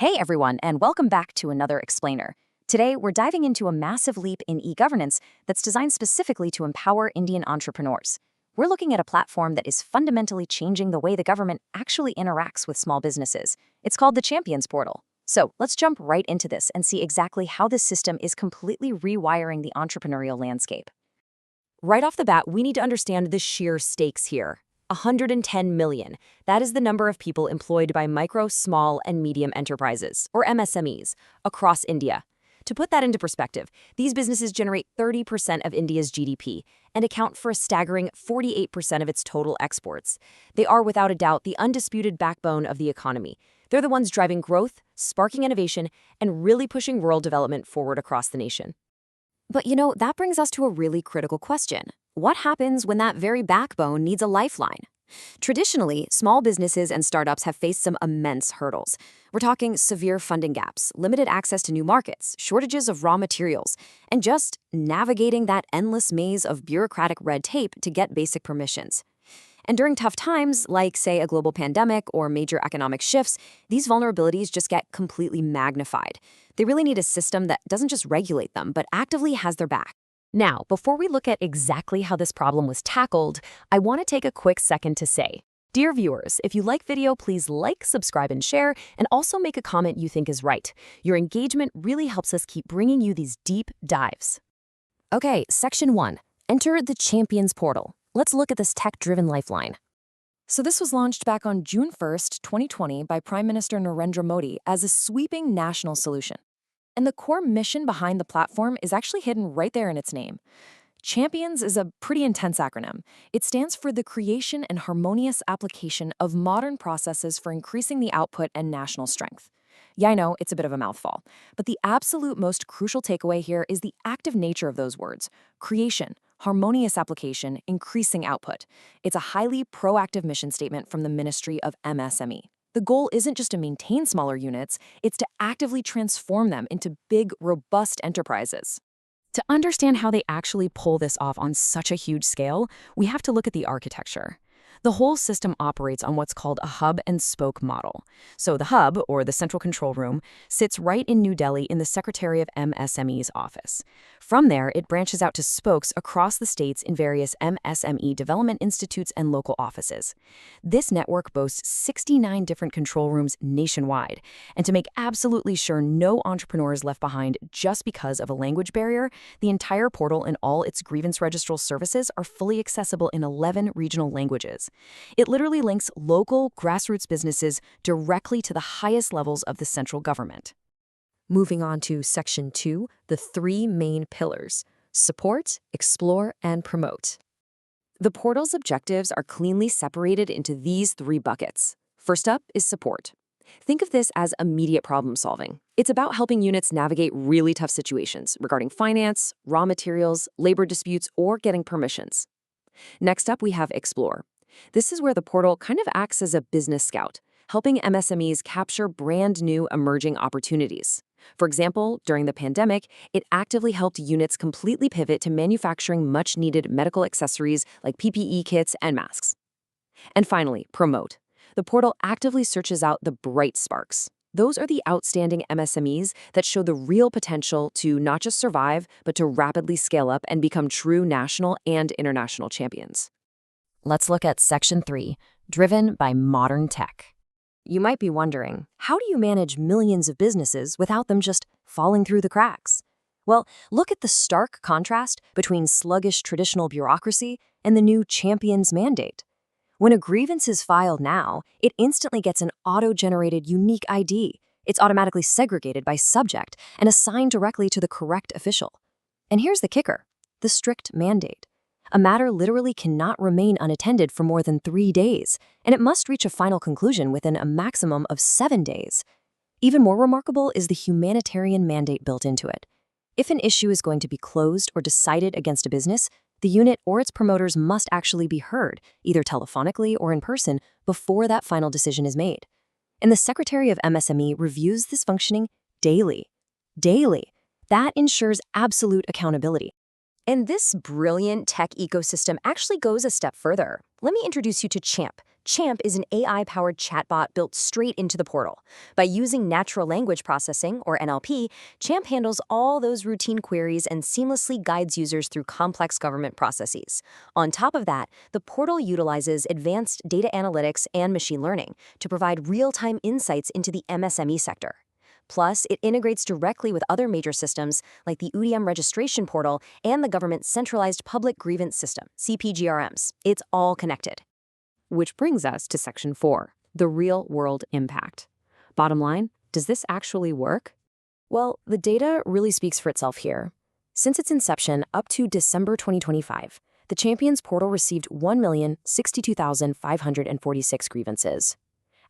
Hey everyone, and welcome back to another Explainer. Today, we're diving into a massive leap in e-governance that's designed specifically to empower Indian entrepreneurs. We're looking at a platform that is fundamentally changing the way the government actually interacts with small businesses. It's called the Champions Portal. So let's jump right into this and see exactly how this system is completely rewiring the entrepreneurial landscape. Right off the bat, we need to understand the sheer stakes here. 110 million. That is the number of people employed by micro, small, and medium enterprises, or MSMEs, across India. To put that into perspective, these businesses generate 30% of India's GDP and account for a staggering 48% of its total exports. They are, without a doubt, the undisputed backbone of the economy. They're the ones driving growth, sparking innovation, and really pushing rural development forward across the nation. But that brings us to a really critical question. What happens when that very backbone needs a lifeline? Traditionally, small businesses and startups have faced some immense hurdles. We're talking severe funding gaps, limited access to new markets, shortages of raw materials, and just navigating that endless maze of bureaucratic red tape to get basic permissions. And during tough times, like, say, a global pandemic or major economic shifts, these vulnerabilities just get completely magnified. They really need a system that doesn't just regulate them, but actively has their back. Now, before we look at exactly how this problem was tackled, I want to take a quick second to say, dear viewers, if you like video, please like, subscribe, and share, and also make a comment you think is right. Your engagement really helps us keep bringing you these deep dives. Okay, Section 1. Enter the Champions Portal. Let's look at this tech-driven lifeline. So this was launched back on June 1st, 2020 by Prime Minister Narendra Modi as a sweeping national solution. And the core mission behind the platform is actually hidden right there in its name. Champions is a pretty intense acronym. It stands for the creation and harmonious application of modern processes for increasing the output and national strength. Yeah, I know, it's a bit of a mouthful, but the absolute most crucial takeaway here is the active nature of those words. Creation, harmonious application, increasing output. It's a highly proactive mission statement from the Ministry of MSME. The goal isn't just to maintain smaller units, it's to actively transform them into big, robust enterprises. To understand how they actually pull this off on such a huge scale, we have to look at the architecture. The whole system operates on what's called a hub-and-spoke model. So the hub, or the central control room, sits right in New Delhi in the Secretary of MSME's office. From there, it branches out to spokes across the states in various MSME development institutes and local offices. This network boasts 69 different control rooms nationwide. And to make absolutely sure no entrepreneur is left behind just because of a language barrier, the entire portal and all its grievance registral services are fully accessible in 11 regional languages. It literally links local, grassroots businesses directly to the highest levels of the central government. Moving on to Section 2, the three main pillars: support, explore, and promote. The portal's objectives are cleanly separated into these three buckets. First up is support. Think of this as immediate problem solving. It's about helping units navigate really tough situations regarding finance, raw materials, labor disputes, or getting permissions. Next up, we have explore. This is where the portal kind of acts as a business scout, helping MSMEs capture brand new emerging opportunities. For example, during the pandemic, it actively helped units completely pivot to manufacturing much-needed medical accessories like PPE kits and masks. And finally, promote. The portal actively searches out the bright sparks. Those are the outstanding MSMEs that show the real potential to not just survive, but to rapidly scale up and become true national and international champions. Let's look at Section 3, driven by modern tech. You might be wondering, how do you manage millions of businesses without them just falling through the cracks? Well, look at the stark contrast between sluggish traditional bureaucracy and the new Champions mandate. When a grievance is filed now, it instantly gets an auto-generated unique ID. It's automatically segregated by subject and assigned directly to the correct official. And here's the kicker: the strict mandate. A matter literally cannot remain unattended for more than 3 days, and it must reach a final conclusion within a maximum of 7 days. Even more remarkable is the humanitarian mandate built into it. If an issue is going to be closed or decided against a business, the unit or its promoters must actually be heard, either telephonically or in person, before that final decision is made. And the Secretary of MSME reviews this functioning daily. Daily. That ensures absolute accountability. And this brilliant tech ecosystem actually goes a step further. Let me introduce you to CHAMP, Champ is an AI-powered chatbot built straight into the portal. By using natural language processing, or NLP, Champ handles all those routine queries and seamlessly guides users through complex government processes. On top of that, the portal utilizes advanced data analytics and machine learning to provide real-time insights into the MSME sector. Plus, it integrates directly with other major systems like the UDM registration portal and the government's centralized public grievance system, CPGRMs. It's all connected. Which brings us to Section 4, the real-world impact. Bottom line, does this actually work? Well, the data really speaks for itself here. Since its inception up to December 2025, the Champions portal received 1,062,546 grievances.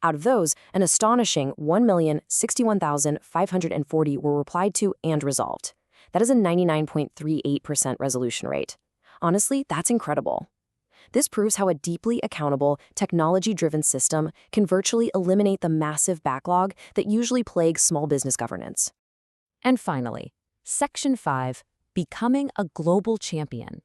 Out of those, an astonishing 1,061,540 were replied to and resolved. That is a 99.38% resolution rate. Honestly, that's incredible. This proves how a deeply accountable, technology-driven system can virtually eliminate the massive backlog that usually plagues small business governance. And finally, Section 5, becoming a global champion.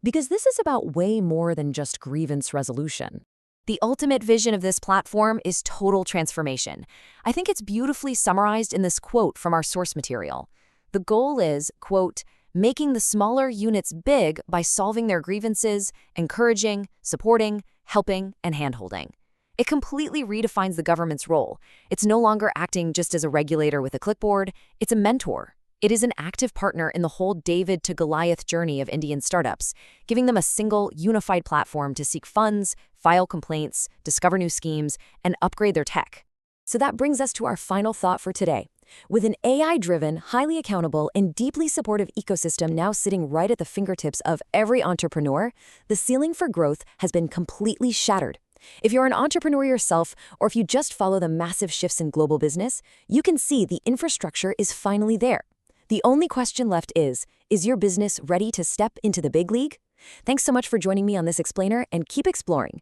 Because this is about way more than just grievance resolution. The ultimate vision of this platform is total transformation. I think it's beautifully summarized in this quote from our source material. The goal is, quote, making the smaller units big by solving their grievances, encouraging, supporting, helping, and handholding. It completely redefines the government's role. It's no longer acting just as a regulator with a clipboard, it's a mentor. It is an active partner in the whole David to Goliath journey of Indian startups, giving them a single, unified platform to seek funds, file complaints, discover new schemes, and upgrade their tech. So that brings us to our final thought for today. With an AI-driven, highly accountable, and deeply supportive ecosystem now sitting right at the fingertips of every entrepreneur, the ceiling for growth has been completely shattered. If you're an entrepreneur yourself, or if you just follow the massive shifts in global business, you can see the infrastructure is finally there. The only question left is your business ready to step into the big league? Thanks so much for joining me on this explainer, and keep exploring.